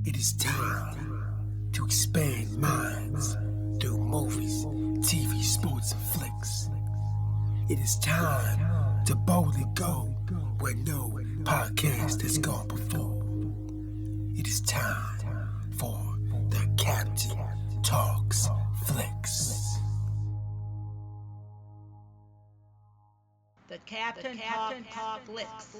It is time to expand minds through movies, TV, sports, and flicks. It is time to boldly go where no podcast has gone before. It is time for the Captain Talks Flicks. The Captain Talk Flicks.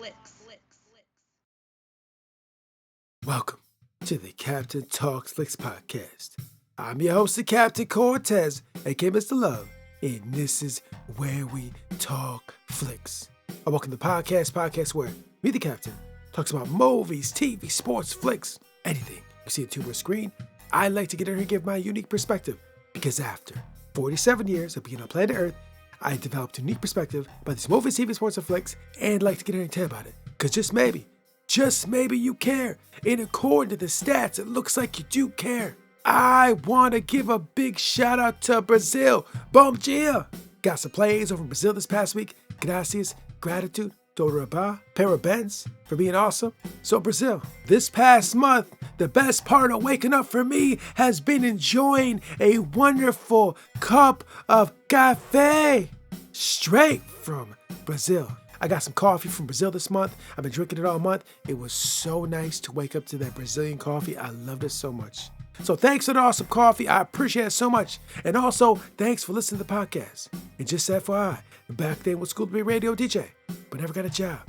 Welcome to the Captain Talks Flicks podcast. I'm your host, the Captain Cortez, aka Mr. Love, and this is where we talk flicks. I welcome the podcast where me, the Captain, talks about movies, TV, sports, flicks, anything you see on a screen. I like to get in here and give my unique perspective because after 47 years of being on planet Earth, I developed a unique perspective about these movies, TV, sports, and flicks, and like to get in here and tell about it. Because just maybe you care. And according to the stats, it looks like you do care. I want to give a big shout out to Brazil. Bom dia! Got some plays over in Brazil this past week. Gracias, gratitude, doraba, parabéns for being awesome. So Brazil, this past month, the best part of waking up for me has been enjoying a wonderful cup of café straight from Brazil. I got some coffee from Brazil this month. I've been drinking it all month. It was so nice to wake up to that Brazilian coffee. I loved it so much. So thanks for the awesome coffee. I appreciate it so much. And also, thanks for listening to the podcast. And just FYI, back then was school to be a radio DJ, but never got a job.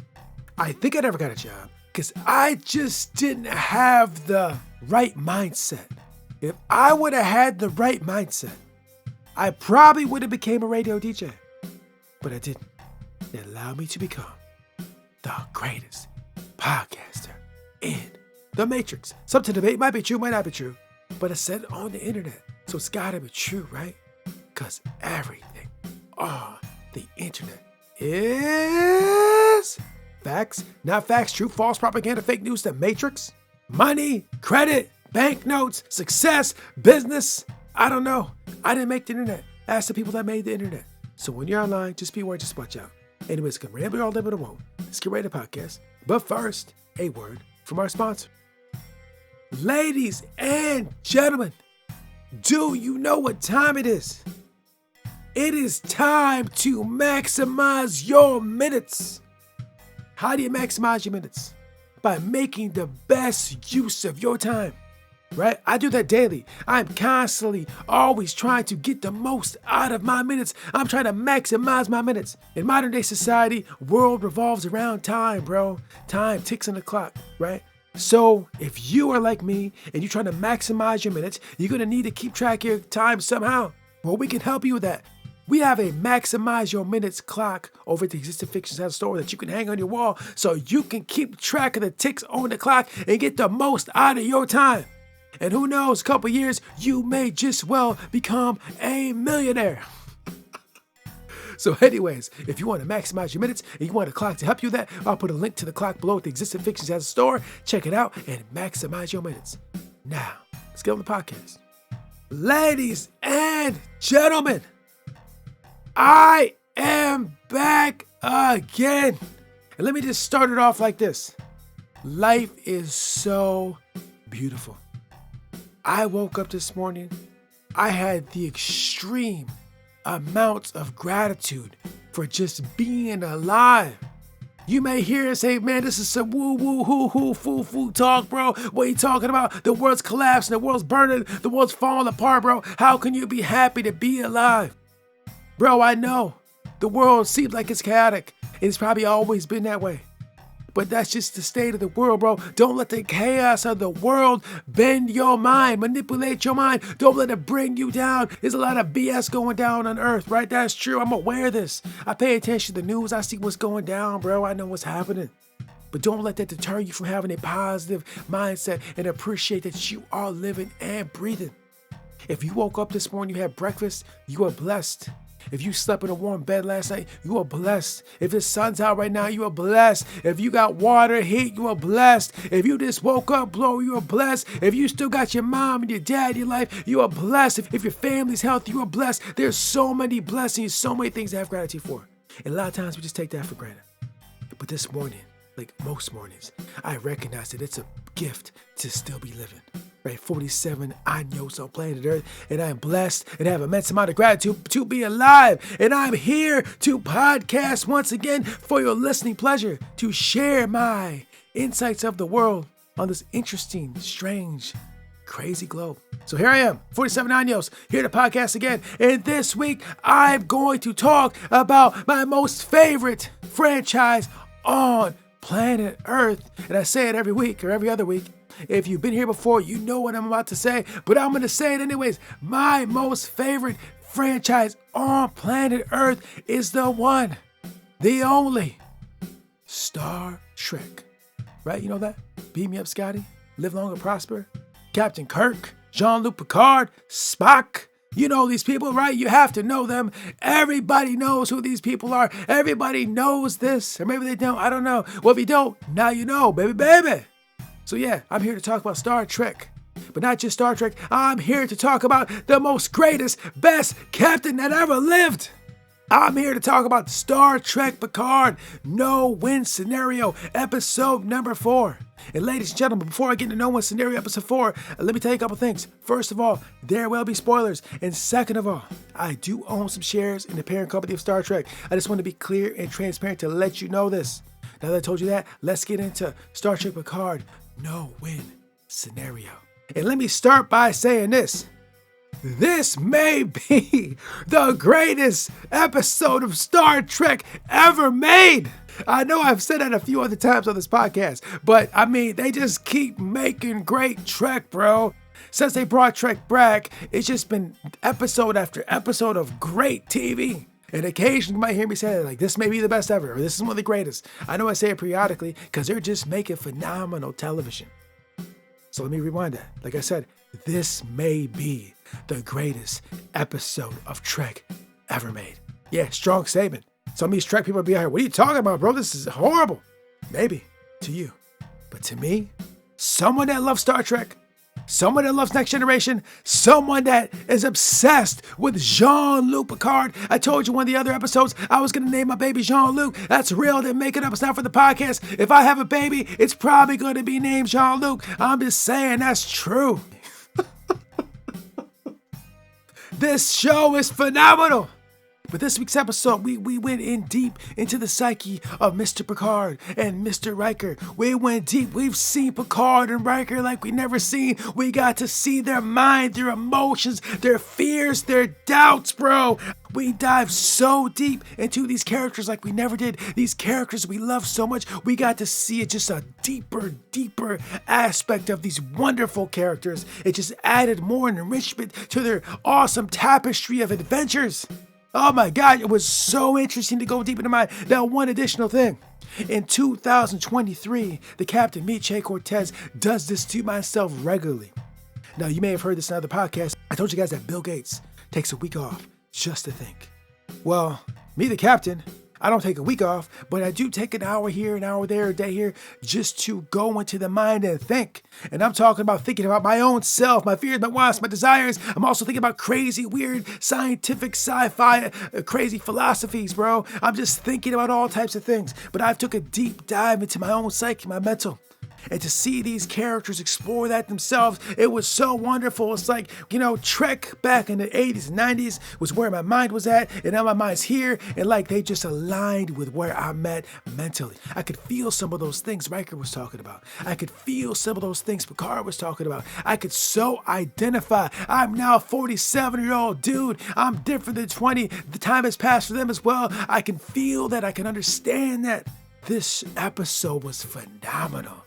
I think I never got a job because I just didn't have the right mindset. If I would have had the right mindset, I probably would have became a radio DJ. But I didn't. It allowed me to become the greatest podcaster in the Matrix. Something debate might be true, might not be true, but I said it on the internet, so it's gotta be true, right? Because everything on the internet is facts, not facts, true, false, propaganda, fake news, the Matrix, money, credit, banknotes, success, business. I don't know. I didn't make the internet. Ask the people that made the internet. So when you're online, just be aware, just watch out. Anyways, come ramble all day, but it won't. Let's get ready to podcast. But first, a word from our sponsor. Ladies and gentlemen, do you know what time it is? It is time to maximize your minutes. How do you maximize your minutes? By making the best use of your time. Right? I do that daily. I'm constantly always trying to get the most out of my minutes. I'm trying to maximize my minutes. In modern day society, world revolves around time, bro. Time ticks on the clock, right? So if you are like me and you're trying to maximize your minutes, you're going to need to keep track of your time somehow. Well, we can help you with that. We have a maximize your minutes clock over at the Existing Fictions House store that you can hang on your wall so you can keep track of the ticks on the clock and get the most out of your time. And who knows, a couple years, you may just well become a millionaire. So anyways, if you want to maximize your minutes and you want a clock to help you with that, I'll put a link to the clock below at the Existing Fictions as a store. Check it out and maximize your minutes. Now, let's get on the podcast. Ladies and gentlemen, I am back again. And let me just start it off like this. Life is so beautiful. I woke up this morning, I had the extreme amounts of gratitude for just being alive. You may hear and say, man, this is some woo-woo, hoo-hoo, foo-foo talk, bro. What are you talking about? The world's collapsing, the world's burning, the world's falling apart, bro. How can you be happy to be alive? Bro, I know the world seems like it's chaotic, and it's probably always been that way. But that's just the state of the world, bro. Don't let the chaos of the world bend your mind, manipulate your mind. Don't let it bring you down. There's a lot of BS going down on earth, right? That's true. I'm aware of this. I pay attention to the news. I see what's going down, bro. I know what's happening. But don't let that deter you from having a positive mindset and appreciate that you are living and breathing. If you woke up this morning, you had breakfast, you are blessed. If you slept in a warm bed last night, you are blessed. If the sun's out right now, you are blessed. If you got water, heat, you are blessed. If you just woke up, bro, you are blessed. If you still got your mom and your dad in your life, you are blessed. If your family's healthy, you are blessed. There's so many blessings, so many things to have gratitude for. And a lot of times we just take that for granted. But this morning, like most mornings, I recognize that it's a gift to still be living. Right, 47 años on planet Earth, and I'm blessed and have immense amount of gratitude to be alive. And I'm here to podcast once again for your listening pleasure, to share my insights of the world on this interesting, strange, crazy globe. So here I am, 47 años, here to podcast again. And this week, I'm going to talk about my most favorite franchise on planet Earth. And I say it every week or every other week. If you've been here before, you know what I'm about to say, but I'm going to say it anyways. My most favorite franchise on planet Earth is the one, the only, Star Trek. Right? You know that? Beat me up, Scotty. Live long and prosper. Captain Kirk, Jean-Luc Picard, Spock. You know these people, right? You have to know them. Everybody knows who these people are. Everybody knows this. Or maybe they don't. I don't know. Well, if you don't, now you know, baby. So yeah, I'm here to talk about Star Trek. But not just Star Trek. I'm here to talk about the most greatest, best captain that ever lived. I'm here to talk about Star Trek Picard No-Win Scenario, episode number 4. And ladies and gentlemen, before I get into No-Win Scenario episode 4, let me tell you a couple things. First of all, there will be spoilers. And second of all, I do own some shares in the parent company of Star Trek. I just want to be clear and transparent to let you know this. Now that I told you that, let's get into Star Trek Picard No-Win Scenario. And let me start by saying this. This may be the greatest episode of Star Trek ever made. I know I've said that a few other times on this podcast, but I mean, they just keep making great Trek, bro. Since they brought Trek back, it's just been episode after episode of great TV. And occasionally you might hear me say that, like, this may be the best ever, or this is one of the greatest. I know I say it periodically because they're just making phenomenal television. So let me rewind that. Like I said, this may be the greatest episode of Trek ever made. Yeah, strong statement. Some of these Trek people will be out here, what are you talking about, bro? This is horrible. Maybe to you. But to me, someone that loves Star Trek, someone that loves Next Generation, someone that is obsessed with Jean-Luc Picard. I told you one of the other episodes, I was going to name my baby Jean-Luc. That's real. Didn't make it up. It's not for the podcast. If I have a baby, it's probably going to be named Jean-Luc. I'm just saying that's true. This show is phenomenal. But this week's episode, we went in deep into the psyche of Mr. Picard and Mr. Riker. We went deep. We've seen Picard and Riker like we never seen. We got to see their mind, their emotions, their fears, their doubts, bro. We dive so deep into these characters like we never did. These characters we love so much. We got to see just a deeper aspect of these wonderful characters. It just added more enrichment to their awesome tapestry of adventures. Oh my God, it was so interesting to go deep into that one additional thing. In 2023, the Captain Miche Cortez does this to myself regularly. Now, you may have heard this in other podcasts. I told you guys that Bill Gates takes a week off just to think. Well, me, the captain, I don't take a week off, but I do take an hour here, an hour there, a day here, just to go into the mind and think. And I'm talking about thinking about my own self, my fears, my wants, my desires. I'm also thinking about crazy, weird, scientific, sci-fi, crazy philosophies, bro. I'm just thinking about all types of things. But I've took a deep dive into my own psyche, my mental. And to see these characters explore that themselves, it was so wonderful. It's like, Trek back in the 80s and 90s was where my mind was at, and now my mind's here, and like they just aligned with where I'm at mentally. I could feel some of those things Riker was talking about. I could feel some of those things Picard was talking about. I could so identify. I'm now a 47-year-old dude. I'm different than 20. The time has passed for them as well. I can feel that. I can understand that. This episode was phenomenal.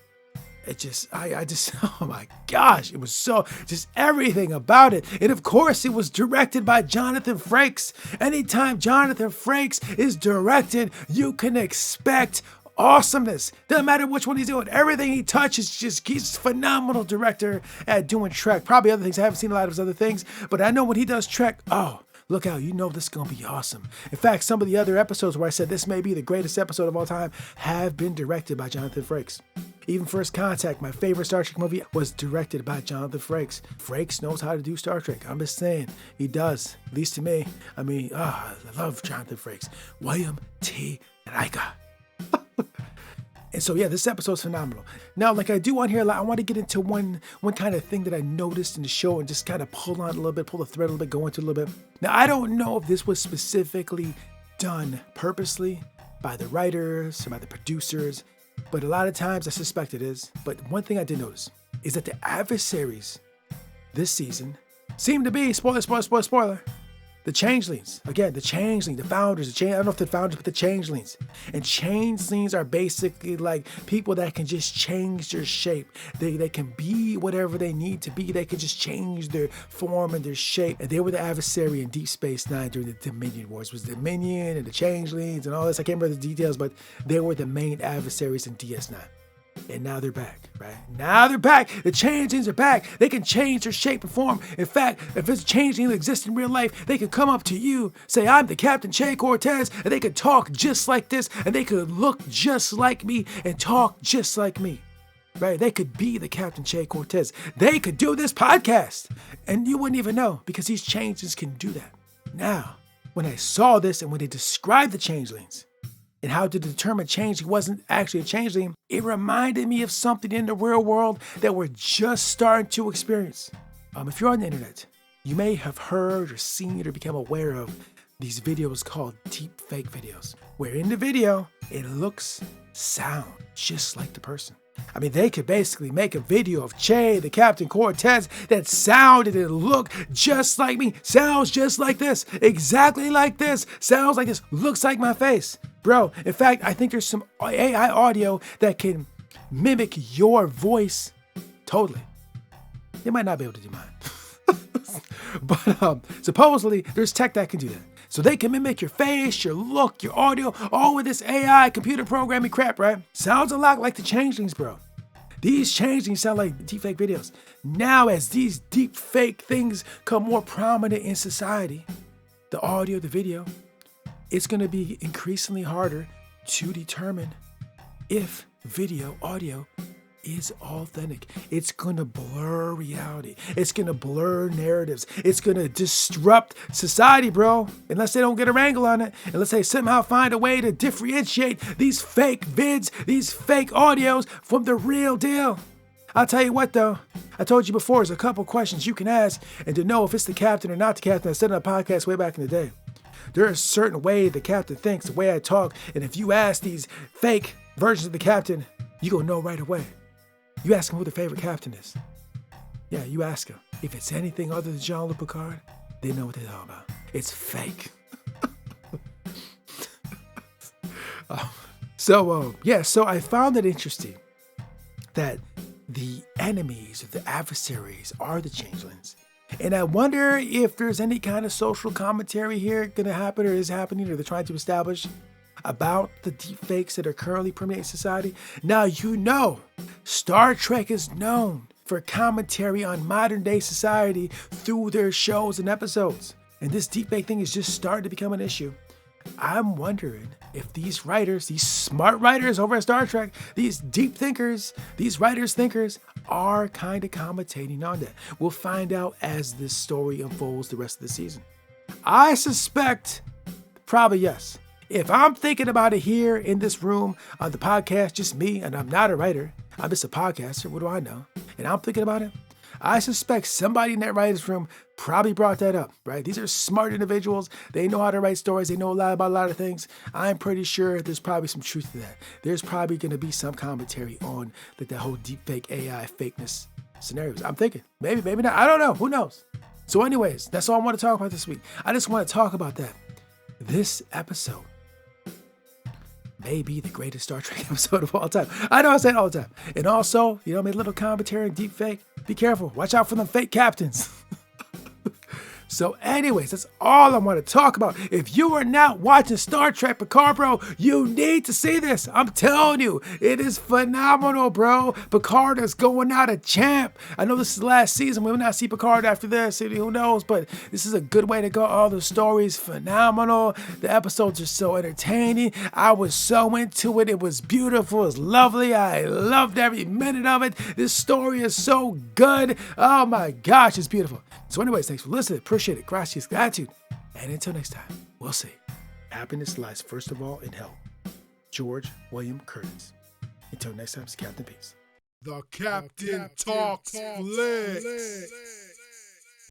Oh my gosh, it was so, just everything about it. And of course, it was directed by Jonathan Frakes. Anytime Jonathan Frakes is directed, you can expect awesomeness. Doesn't matter which one he's doing. Everything he touches, he's a phenomenal director at doing Trek. Probably other things. I haven't seen a lot of his other things, but I know when he does Trek, look out, this is going to be awesome. In fact, some of the other episodes where I said this may be the greatest episode of all time have been directed by Jonathan Frakes. Even First Contact, my favorite Star Trek movie, was directed by Jonathan Frakes. Frakes knows how to do Star Trek. I'm just saying, he does, at least to me. I mean, I love Jonathan Frakes. William T. Riker. And so, yeah, this episode's phenomenal. Now, like I do on here, I want to get into one kind of thing that I noticed in the show and just kind of pull on a little bit, pull the thread a little bit, go into a little bit. Now, I don't know if this was specifically done purposely by the writers or by the producers, but a lot of times I suspect it is. But one thing I did notice is that the adversaries this season seem to be, spoiler, the changelings. Again, the changeling, the founders, I don't know if the founders, but the changelings. And changelings are basically like people that can just change their shape. They can be whatever they need to be. They can just change their form and their shape. And they were the adversary in Deep Space Nine during the Dominion Wars. It was the Dominion and the changelings and all this. I can't remember the details, but they were the main adversaries in DS9. And now they're back, right? Now they're back. The changelings are back. They can change their shape and form. In fact, if it's a changeling that exists in real life, they could come up to you, say, I'm the Captain Che Cortez, and they could talk just like this, and they could look just like me and talk just like me, right? They could be the Captain Che Cortez. They could do this podcast, and you wouldn't even know because these changelings can do that. Now, when I saw this and when they described the changelings, and how to determine changeling wasn't actually a changeling, it reminded me of something in the real world that we're just starting to experience. If you're on the internet, you may have heard or seen or become aware of these videos called deep fake videos, where in the video, it looks, sound just like the person. I mean, they could basically make a video of Che, the Captain Cortez, that sounded and looked just like me, sounds just like this, exactly like this, sounds like this, looks like my face. Bro, in fact, I think there's some AI audio that can mimic your voice totally. They might not be able to do mine. But supposedly, there's tech that can do that. So they can mimic your face, your look, your audio, all with this AI computer programming crap, right? Sounds a lot like the changelings, bro. These changelings sound like deepfake videos. Now, as these deepfake things come more prominent in society, the audio, the video, it's going to be increasingly harder to determine if video, audio is authentic. It's going to blur reality. It's going to blur narratives. It's going to disrupt society, bro. Unless they don't get a wrangle on it. Unless they somehow find a way to differentiate these fake vids, these fake audios from the real deal. I'll tell you what, though. I told you before, there's a couple questions you can ask and to know if it's the captain or not the captain. I said on a podcast way back in the day. There's a certain way the captain thinks, the way I talk, and if you ask these fake versions of the captain, you gonna know right away. You ask him who the favorite captain is. Yeah, you ask him. If it's anything other than Jean-Luc Picard, they know what they're talking about. It's fake. So I found it interesting that the enemies or the adversaries are the changelings. And I wonder if there's any kind of social commentary here going to happen or is happening or they're trying to establish about the deepfakes that are currently permeating society. Now, you know, Star Trek is known for commentary on modern day society through their shows and episodes. And this deepfake thing is just starting to become an issue. I'm wondering if these writers, these smart writers over at Star Trek, these deep thinkers, these writers thinkers are kind of commentating on that. We'll find out as this story unfolds the rest of the season. I suspect probably yes. If I'm thinking about it here in this room on the podcast, just me, and I'm not a writer, I'm just a podcaster, what do I know? And I'm thinking about it, I suspect somebody in that writer's room probably brought that up, right? These are smart individuals. They know how to write stories. They know a lot about a lot of things. I'm pretty sure there's probably some truth to that. There's probably going to be some commentary on that whole deepfake AI fakeness scenarios. I'm thinking, maybe not. I don't know. Who knows? So anyways, that's all I want to talk about this week. I just want to talk about that. This episode may be the greatest Star Trek episode of all time. I know I say it all the time. And also, you know, make a little commentary on deepfake. Be careful. Watch out for them fake captains. So anyways, that's all I want to talk about. If you are not watching Star Trek Picard, bro, you need to see this. I'm telling you, it is phenomenal, bro. Picard is going out a champ. I know this is the last season. We will not see Picard after this. Who knows? But this is a good way to go. All the stories, phenomenal. The episodes are so entertaining. I was so into it. It was beautiful. It was lovely. I loved every minute of it. This story is so good. Oh my gosh, it's beautiful. So anyways, thanks for listening. Appreciate it. Gracias, gratitude. And until next time, we'll see. Happiness lies first of all in health. George William Curtis. Until next time, it's Captain Peace. The Captain Talks Flicks.